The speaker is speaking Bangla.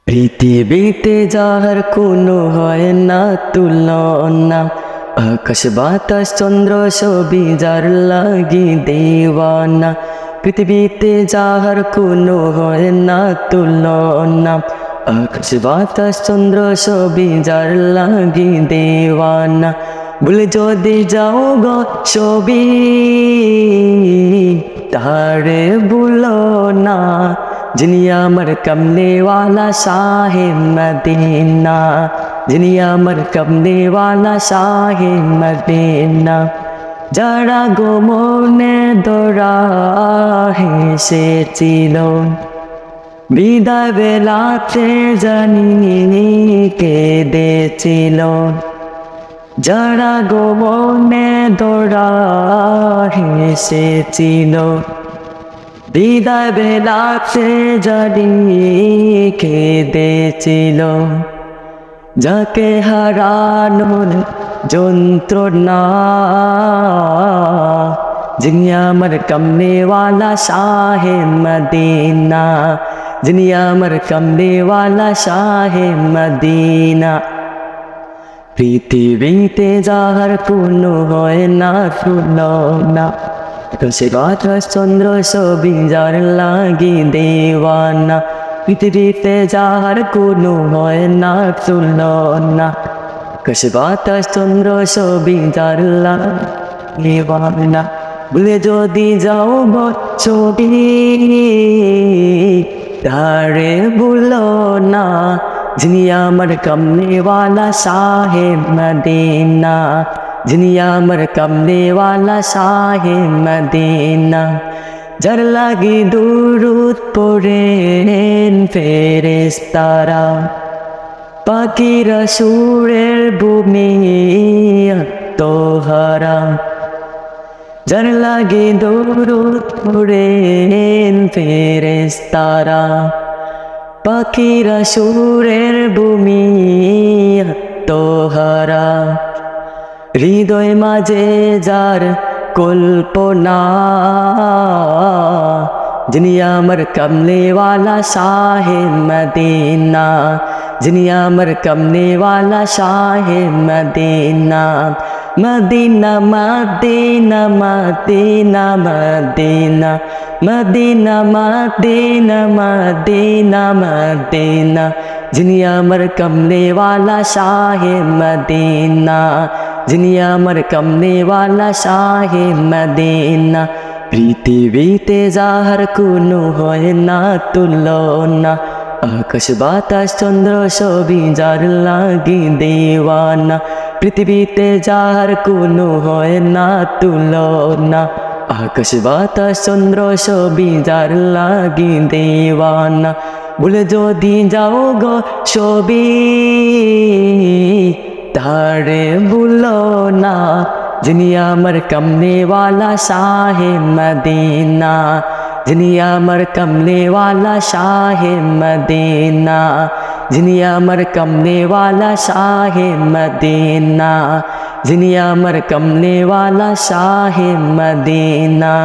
পৃথিবীতে যাহার কোনো হয় না তুলনা, আকাশ বাতাস চন্দ্র সবই যার লাগি দেওয়ানা। পৃথিবীতে যাহার কোনো হয় না তুলনা, আকাশ বাতাস চন্দ্র সবই যার লাগি দেওয়ানা। ভুলে যদি যাও গো সবই তারে ভুলো না, যিনি আমার কমলেওয়ালা শাহে মদিনা, যিনি আমার কমলেওয়ালা শাহে মদিনা। যারা গো মনে দরা হেসেছিল বিদায় বেলাতে জানি কেঁদেছিল, যারা গো মনে দরা হেসেছিল বিদায় বেলাতে জানি কেঁদেছিল। যাকে হারানোর যন্ত্রণা, যিনি আমার কমলেওয়ালা শাহে মদিনা, যিনি আমার কমলেওয়ালা শাহে মদিনা। পৃথিবীতে যাহার কোনো হয় না তুলনা, আকাশে বাতাস চন্দ্র সবই যার লাগি দেওয়ানা। পৃথিবীতে যাহার কোনো হয় না তুলনা, আকাশে বাতাস চন্দ্র সবই যার লাগি দেওয়ানা। ভুলে যদি যাও গো ছবি তারে ভুলো না, যিনি আমার কমলেওয়ালা শাহে মদিনা, যিনি আমার কমলেওয়ালা শাহে মদিনা। যার লাগি দুরূদ পড়েন ফেরেশতারা, পাখিরা সুরের ভূমি তোহারা। যার লাগি দুরূদ পড়েন ফেরেশতারা, পাখিরা সুরের ভূমি তোহারা। হৃদয় মাঝে যার কল্পনা, যিনি আমার কমলেওয়ালা শাহে মদিনা, যিনি আমার কমলেওয়ালা শাহে মদিনা। মদিনা মদিনা মদিনা মদিনা মদিনা মদিনা মদিনা মদিনা, যিনি আমার কমলেওয়ালা শাহে মদিনা, যিনি আমার কমলেওয়ালা শাহে মদিনা। পৃথিবীতে যাহার কোনো হয় না তুলনা, আকাশ বাতাস চন্দ্র সবই যার লাগি দেওয়ানা। পৃথিবীতে যাহার কোনো হয় না তুলনা, আকাশ বাতাস চন্দ্র সবই যার লাগি দেওয়ানা। ভুলে যদি যাও গো সবই তারে ভুলো না, যিনি আমার কমলেওয়ালা শাহে মদিনা, যিনি আমার কমলেওয়ালা শাহে মদিনা, যিনি আমার কমলেওয়ালা শাহে মদিনা, যিনি আমার কমলেওয়ালা শাহে মদিনা।